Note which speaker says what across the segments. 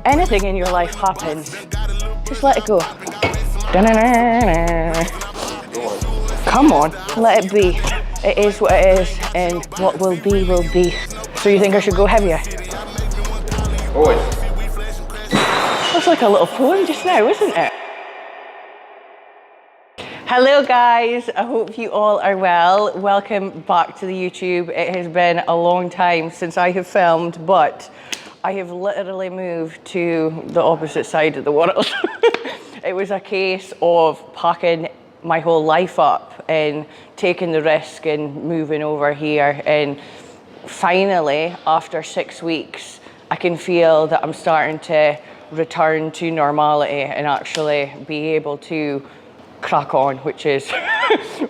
Speaker 1: anything in your life happens, just let it go. Come on, let it be. It is what it is, and what will be, will be. So you think I should go heavier?
Speaker 2: Always.
Speaker 1: That's like a little poem just now, isn't it? Hello guys, I hope you all are well. Welcome back to the YouTube. It has been a long time since I have filmed, but I have literally moved to the opposite side of the world. It was a case of packing my whole life up and taking the risk and moving over here. And finally, after 6 weeks, I can feel that I'm starting to return to normality and actually be able to crack on, which is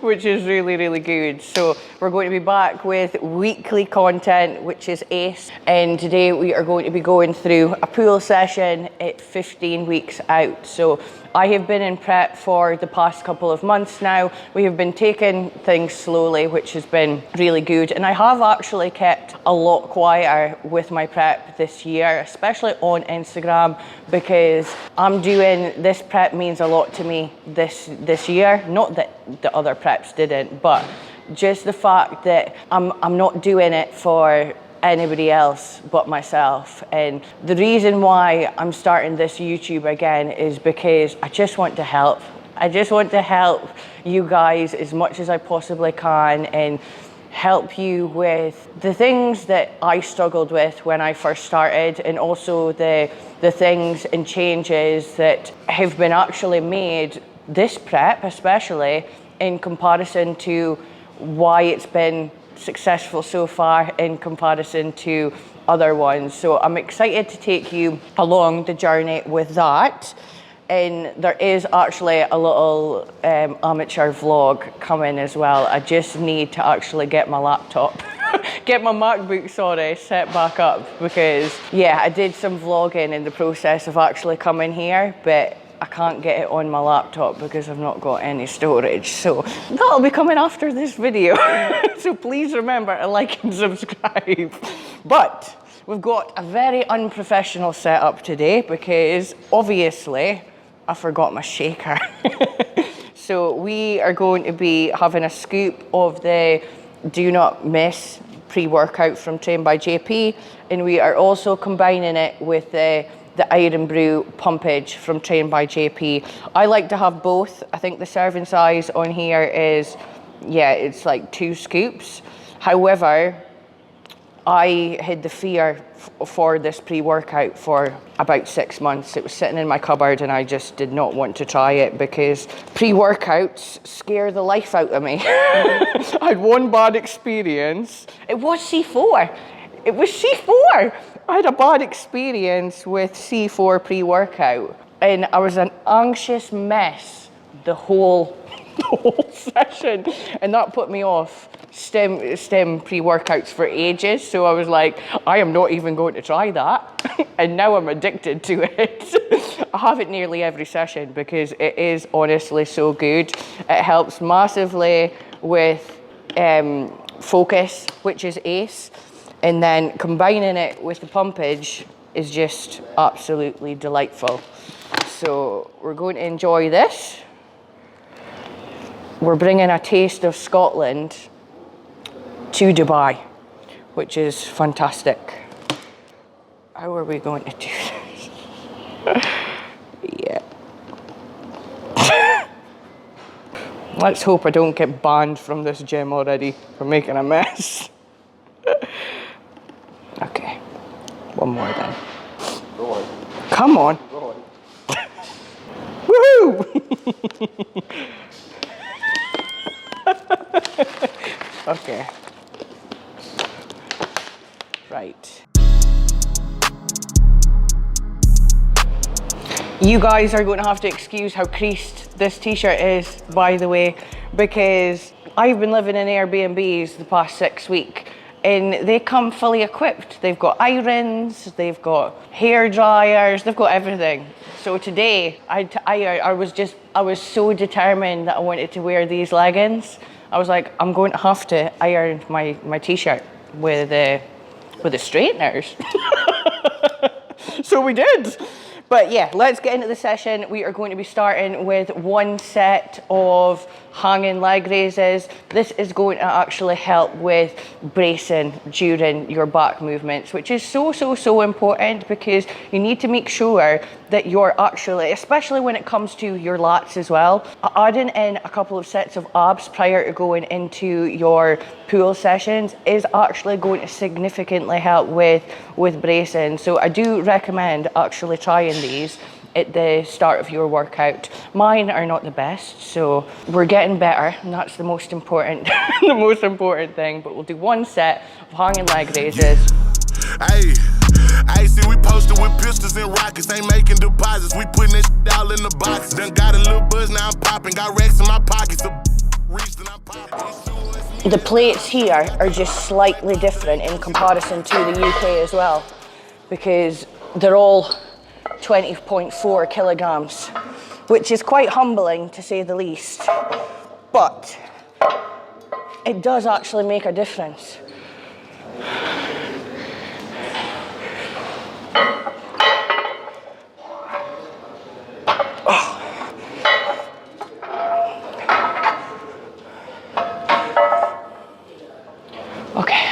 Speaker 1: really, really good. So we're going to be back with weekly content, which is ace. And today we are going to be going through a pool session at 15 weeks out. So I have been in prep for the past couple of months now. We have been taking things slowly, which has been really good. And I have actually kept a lot quieter with my prep this year, especially on Instagram, because I'm doing, this prep means a lot to me this year. Not that the other preps didn't, but just the fact that I'm not doing it for anybody else but myself. And the reason why I'm starting this YouTube again is because I just want to help. I just want to help you guys as much as I possibly can and help you with the things that I struggled with when I first started, and also the things and changes that have been actually made this prep, especially in comparison to why it's been successful so far in comparison to other ones. So I'm excited to take you along the journey with that. And there is actually a little amateur vlog coming as well. I just need to actually get my laptop, get my MacBook, set back up, because yeah, I did some vlogging in the process of actually coming here, but I can't get it on my laptop because I've not got any storage. So that'll be coming after this video. So please remember to like and subscribe. But we've got a very unprofessional setup today because obviously I forgot my shaker. So we are going to be having a scoop of the Do Not Miss pre-workout from Train by JP, and we are also combining it with the Iron Brew pumpage from Train by JP. I like to have both. I think the serving size on here is, yeah, it's like 2 scoops. However, I had the fear for this pre-workout for about 6 months. It was sitting in my cupboard and I just did not want to try it because pre-workouts scare the life out of me. I had one bad experience. It was C4. It was C4. I had a bad experience with C4 pre-workout, and I was an anxious mess the whole session, and that put me off stem pre-workouts for ages. So I was like, I am not even going to try that. And now I'm addicted to it. I have it nearly every session because it is honestly so good. It helps massively with focus, which is ace. And then combining it with the pumpage is just absolutely delightful. So we're going to enjoy this. We're bringing a taste of Scotland to Dubai, which is fantastic. How are we going to do this? Yeah. Let's hope I don't get banned from this gym already for making a mess. Okay, one more then.
Speaker 2: Go on.
Speaker 1: Come on.
Speaker 2: Go on.
Speaker 1: Woohoo! Okay. Right. You guys are going to have to excuse how creased this t-shirt is, by the way, because I've been living in Airbnbs the past 6 weeks. And they come fully equipped. They've got irons, they've got hair dryers, they've got everything. So today, I was so determined that I wanted to wear these leggings. I was like, I'm going to have to iron my t-shirt with the straighteners. So we did. But yeah, let's get into the session. We are going to be starting with one set of hanging leg raises. This is going to actually help with bracing during your back movements, which is so important, because you need to make sure that you're actually, especially when it comes to your lats as well, adding in a couple of sets of abs prior to going into your pull sessions is actually going to significantly help with bracing. So I do recommend actually trying these at the start of your workout. Mine are not the best, so we're getting better, and that's the most important the most important thing. But we'll do one set of hanging leg raises.
Speaker 2: Hey, see, we posted with pistols and rockets, ain't making deposits. We putting this all in the box. Done got a little buzz, now I'm popping. Got racks in my pockets. Reached and I'm popping.
Speaker 1: The plates here are just slightly different in comparison to the UK as well, because they're all 20.4 kilograms, which is quite humbling to say the least, but it does actually make a difference. Okay.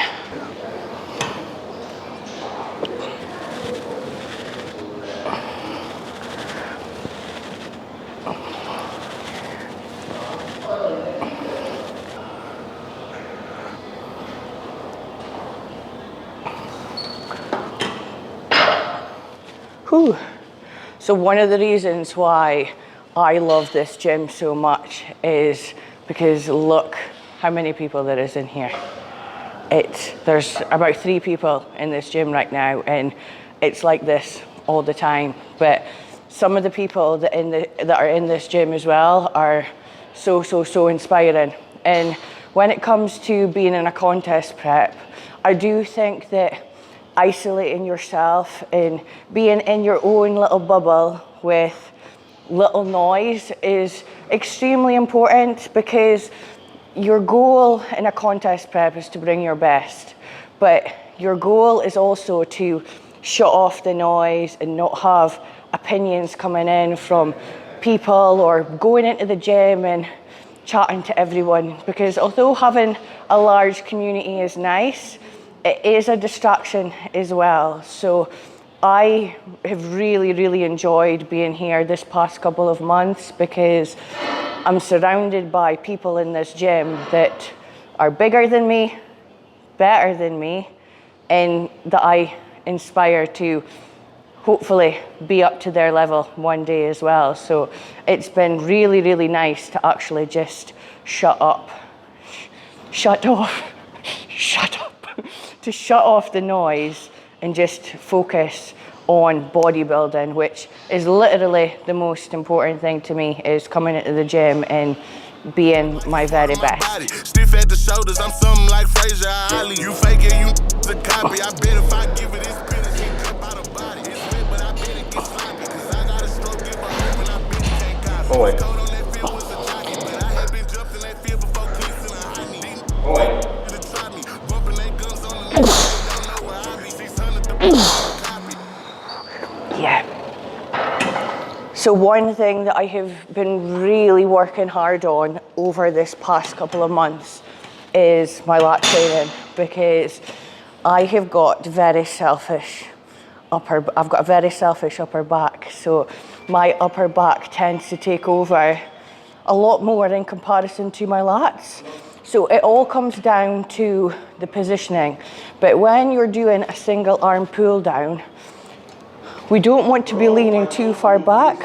Speaker 1: Whew. So one of the reasons why I love this gym so much is because look how many people there is in here. There's about 3 people in this gym right now, and it's like this all the time. But some of the people that are in this gym as well are so inspiring. And when it comes to being in a contest prep, I do think that isolating yourself and being in your own little bubble with little noise is extremely important, because your goal in a contest prep is to bring your best, but your goal is also to shut off the noise and not have opinions coming in from people or going into the gym and chatting to everyone, because although having a large community is nice, it is a distraction as well. So I have really enjoyed being here this past couple of months, because I'm surrounded by people in this gym that are bigger than me, better than me, and that I inspire to hopefully be up to their level one day as well. So it's been really nice to actually just shut off, to shut off the noise and just focus on bodybuilding, which is literally the most important thing to me, is coming into the gym and being my very best.
Speaker 2: Stiff at the shoulders, I'm something like Fraser Ali. You fake it, you the copy. I bet if I give it this finish, it come out of body. It's lit, but I bet it gets sloppy, cause I got a stroke, give a hope, and I bet it can't copy.
Speaker 3: Boy.
Speaker 2: Cold on that field was a jockey, but I had been jumped in that field before clicks and a high knee.
Speaker 3: Boy.
Speaker 2: To try me, bumping they guns on the neck, don't know where I be. 600 the copy.
Speaker 1: Yeah. So one thing that I have been really working hard on over this past couple of months is my lat training, because I have got I've got a very selfish upper back. So my upper back tends to take over a lot more in comparison to my lats. So it all comes down to the positioning. But when you're doing a single arm pull down, we don't want to be leaning too far back,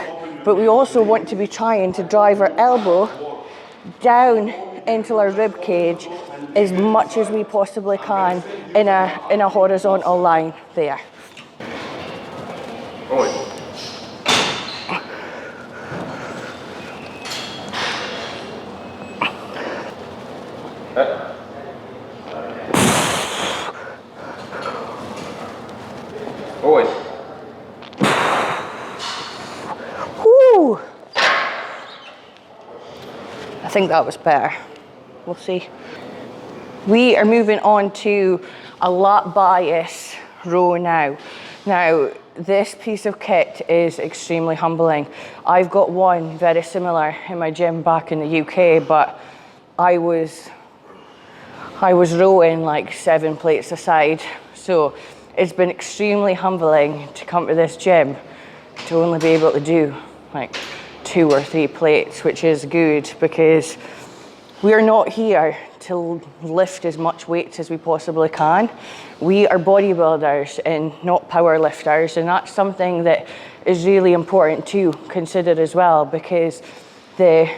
Speaker 1: but we also want to be trying to drive our elbow down into our rib cage as much as we possibly can in a horizontal line there.
Speaker 3: Boy. Boy.
Speaker 1: Whew. I think that was better. We'll see. We are moving on to a lat bias row now. Now, this piece of kit is extremely humbling. I've got one very similar in my gym back in the UK, but I was rowing like 7 plates a side. So it's been extremely humbling to come to this gym to only be able to do like 2 or 3 plates, which is good because we're not here to lift as much weight as we possibly can. We are bodybuilders and not power lifters, and that's something that is really important to consider as well, because the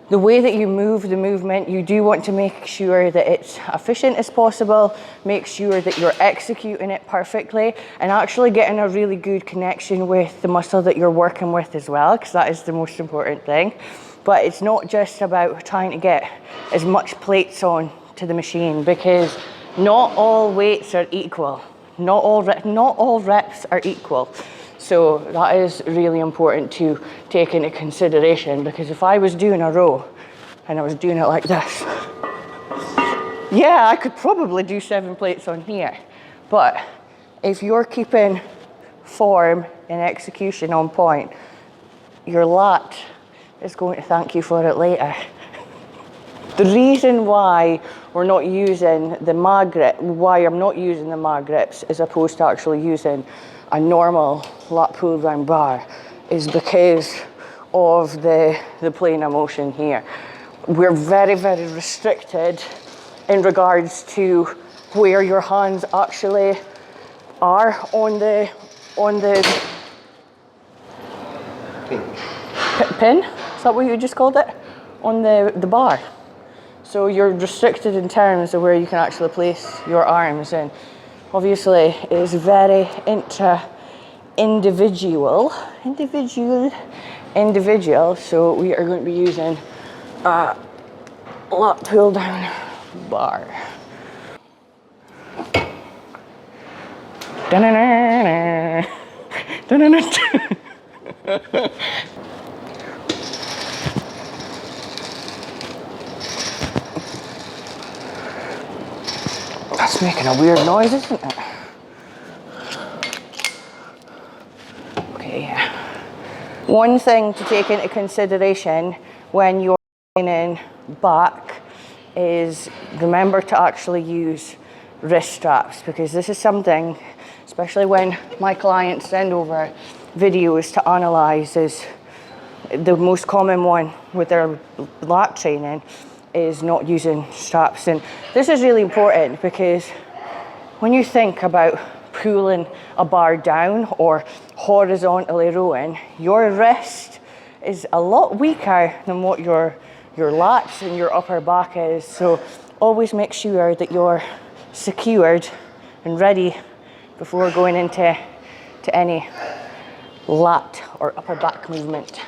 Speaker 1: way that you move the movement, you do want to make sure that it's efficient as possible, make sure that you're executing it perfectly, and actually getting a really good connection with the muscle that you're working with as well, because that is the most important thing. But it's not just about trying to get as much plates on to the machine, because not all weights are equal. Not all reps are equal. So that is really important to take into consideration, because if I was doing a row and I was doing it like this, yeah, I could probably do 7 plates on here. But if you're keeping form and execution on point, your lat is going to thank you for it later. The reason why we're not using the mag grip, why I'm not using the mag grips as opposed to actually using a normal lat pull down bar, is because of the plane of motion here. We're very, very restricted in regards to where your hands actually are on the pin. Is that what you just called it? On the bar. So you're restricted in terms of where you can actually place your arms, and obviously it's very individual. So we are going to be using a lat pull down bar. Da-na-na-na. Da-na-na. That's making a weird noise, isn't it? Okay. One thing to take into consideration when you're training back is remember to actually use wrist straps, because this is something, especially when my clients send over videos to analyze, is the most common one with their lat training is not using straps. And this is really important because when you think about pulling a bar down or horizontally rowing, your wrist is a lot weaker than what your lats and your upper back is. So always make sure that you're secured and ready before going into any lat or upper back movement.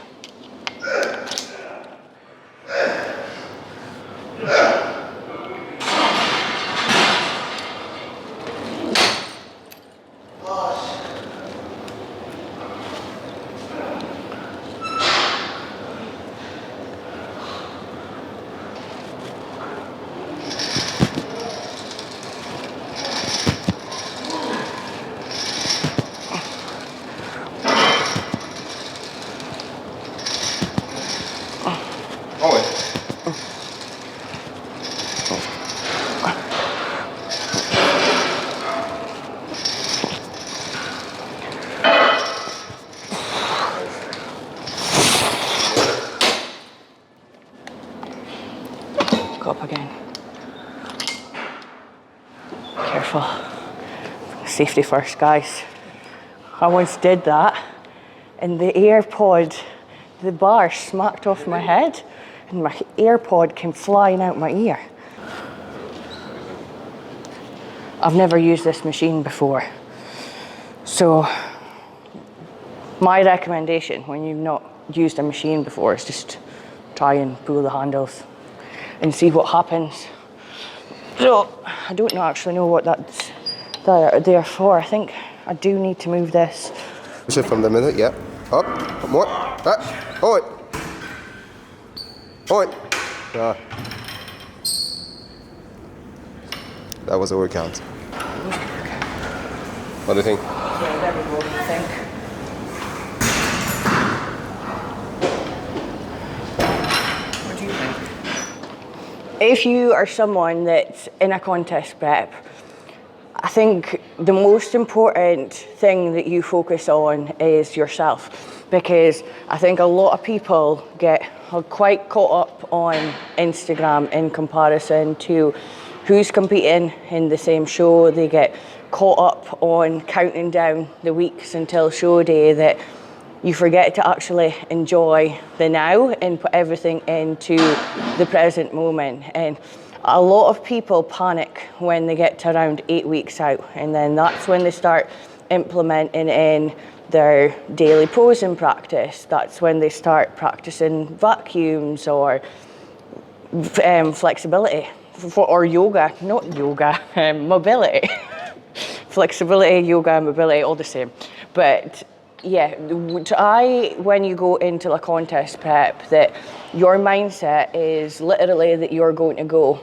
Speaker 1: Up again. Careful. Safety first, guys. I once did that and the AirPod, the bar smacked off my head and my AirPod came flying out my ear. I've never used this machine before. So my recommendation when you've not used a machine before is just try and pull the handles and see what happens. So I don't actually know what that's there for. I think I do need to move this.
Speaker 4: Push it from the middle, yeah. Up, more, back, hold it. Hold it. That was a workout. What do you think?
Speaker 1: Yeah, there we go, I think. What do you think? If you are someone that's in a contest prep, I think the most important thing that you focus on is yourself, because I think a lot of people get quite caught up on Instagram in comparison to who's competing in the same show. They get caught up on counting down the weeks until show day that you forget to actually enjoy the now and put everything into the present moment. And a lot of people panic when they get to around 8 weeks out, and then that's when they start implementing in their daily posing practice. That's when they start practicing vacuums or flexibility or yoga, not yoga, mobility. Flexibility, yoga, mobility, all the same. But yeah, when you go into a contest prep, that your mindset is literally that you're going to go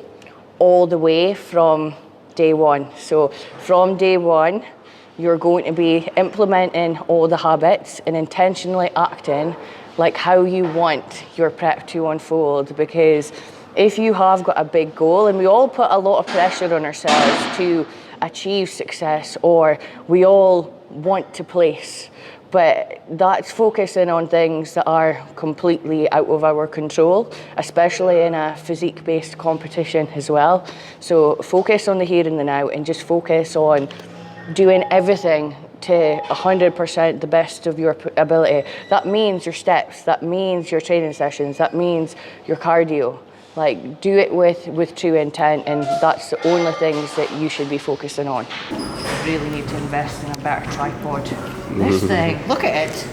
Speaker 1: all the way from day one. So from day one, you're going to be implementing all the habits and intentionally acting like how you want your prep to unfold. Because if you have got a big goal, and we all put a lot of pressure on ourselves to achieve success, or we all want to place, but that's focusing on things that are completely out of our control, especially in a physique-based competition as well. So focus on the here and the now, and just focus on doing everything to 100% the best of your ability. That means your steps, that means your training sessions, that means your cardio. Like, do it with true intent, and that's the only things that you should be focusing on. Really need to invest in a better tripod. This thing, look at it.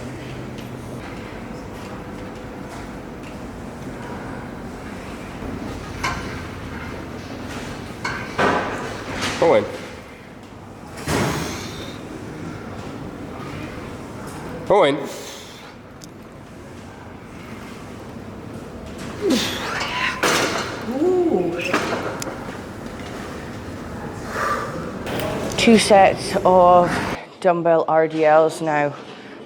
Speaker 3: Owen. Owen.
Speaker 1: Two sets of dumbbell RDLs now.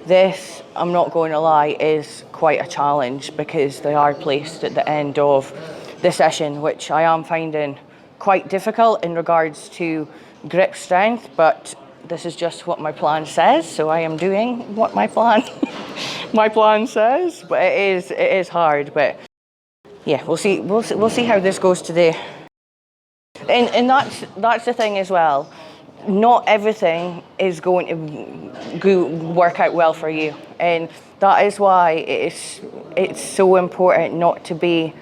Speaker 1: This, I'm not going to lie, is quite a challenge because they are placed at the end of the session, which I am finding quite difficult in regards to grip strength, but this is just what my plan says, so I am doing what my plan says. But it is hard, but yeah, we'll see how this goes today. And that's the thing as well. Not everything is going to work out well for you, and that is why it's so important not to be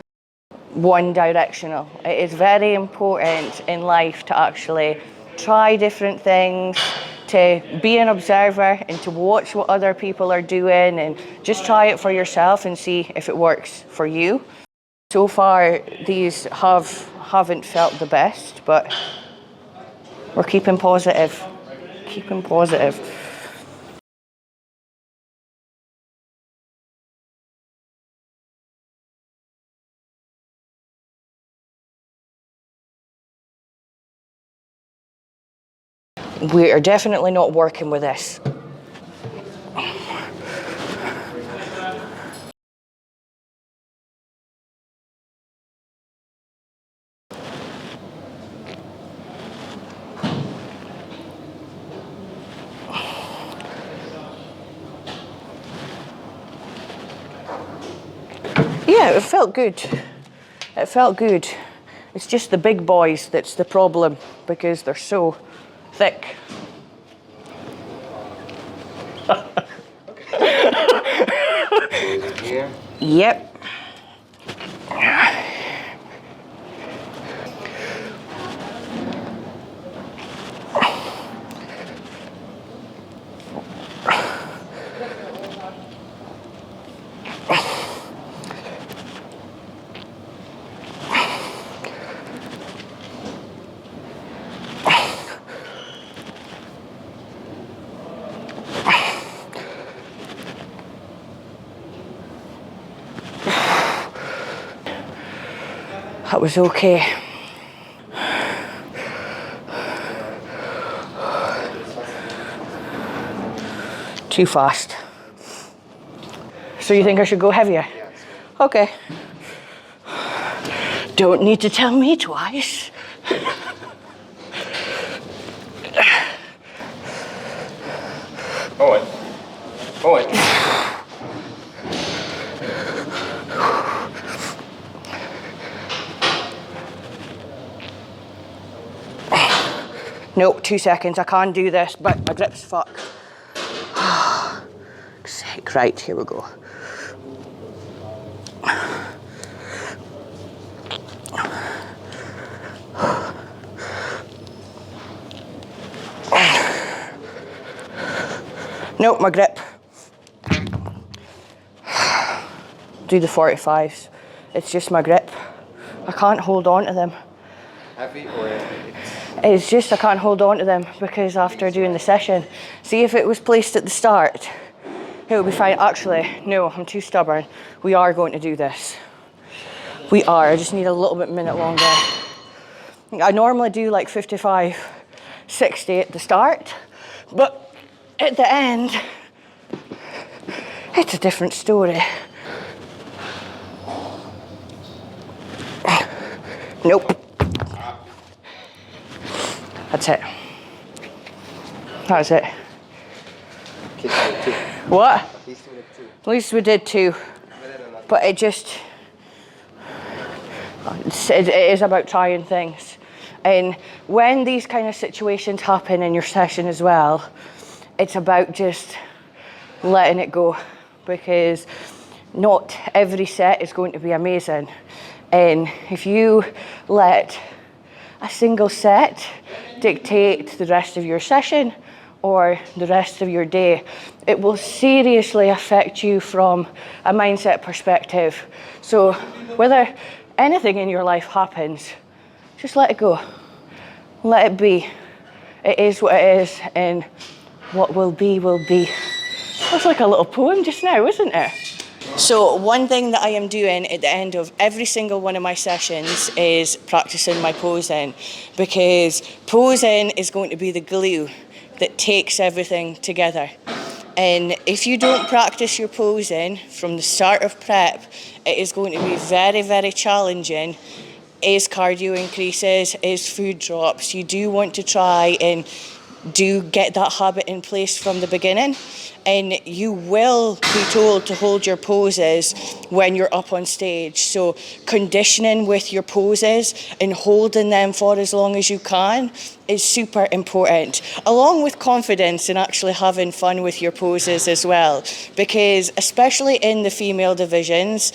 Speaker 1: one directional. It is very important in life to actually try different things, to be an observer and to watch what other people are doing, and just try it for yourself and see if it works for you. So far, these haven't felt the best, but we're keeping positive. Keeping positive. We are definitely not working with this. Yeah, it felt good. It felt good. It's just the big boys that's the problem because they're so thick.
Speaker 3: Here.
Speaker 1: Yep. That was okay. Too fast. So you think I should go heavier? Okay. Don't need to tell me twice.
Speaker 3: Owen. Owen.
Speaker 1: No, 2 seconds. I can't do this, but my grip's fucked. Sick. Right, here we go. Nope, my grip. Do the 45s. It's just my grip. I can't hold on to them.
Speaker 4: Heavy or
Speaker 1: It's just I can't hold on to them because after doing the session, see if it was placed at the start, it would be fine. Actually, no, I'm too stubborn. We are going to do this. We are. I just need a little bit minute longer. I normally do like 55, 60 at the start, but at the end, it's a different story. Nope. That's it. That's it. What? At least we did 2. But it just, it is about trying things. And when these kind of situations happen in your session as well, it's about just letting it go, because not every set is going to be amazing. And if you let a single set dictate the rest of your session or the rest of your day, it will seriously affect you from a mindset perspective. So whether anything in your life happens, just let it go. Let it be. It is what it is, and what will be, will be. That's like a little poem just now, isn't it? So one thing that I am doing at the end of every single one of my sessions is practicing my posing, because posing is going to be the glue that takes everything together. And if you don't practice your posing from the start of prep, it is going to be very, very challenging. As cardio increases, as food drops, you do want to try and get that habit in place from the beginning. And you will be told to hold your poses when you're up on stage. So conditioning with your poses and holding them for as long as you can is super important, along with confidence and actually having fun with your poses as well. Because especially in the female divisions,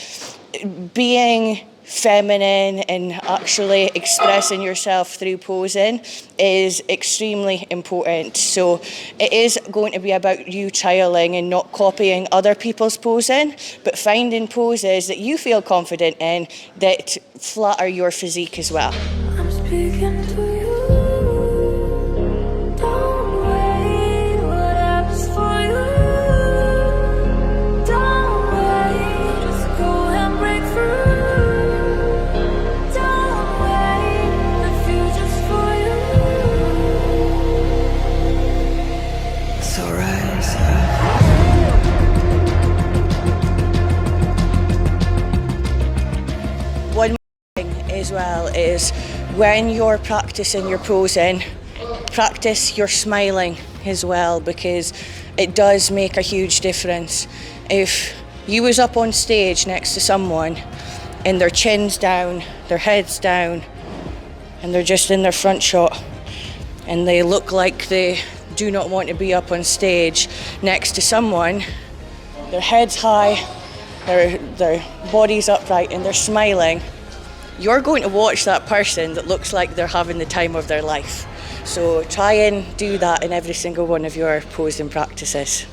Speaker 1: being feminine and actually expressing yourself through posing is extremely important. So it is going to be about you trialing and not copying other people's posing, but finding poses that you feel confident in that flatter your physique as well.
Speaker 5: I'm speaking to you. Don't wait, what happens for you? Don't wait, just go and break through.
Speaker 1: One thing as well is when you're practicing your posing, practice your smiling as well, because it does make a huge difference. If you was up on stage next to someone and their chin's down, their head's down, and they're just in their front shot, and they look like they do not want to be up on stage next to someone, their head's high, their body's upright, and they're smiling, you're going to watch that person that looks like they're having the time of their life. So try and do that in every single one of your posing practices.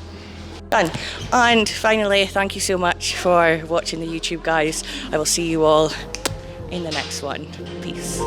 Speaker 1: Done. And finally, thank you so much for watching the YouTube, guys. I will see you all in the next one. Peace.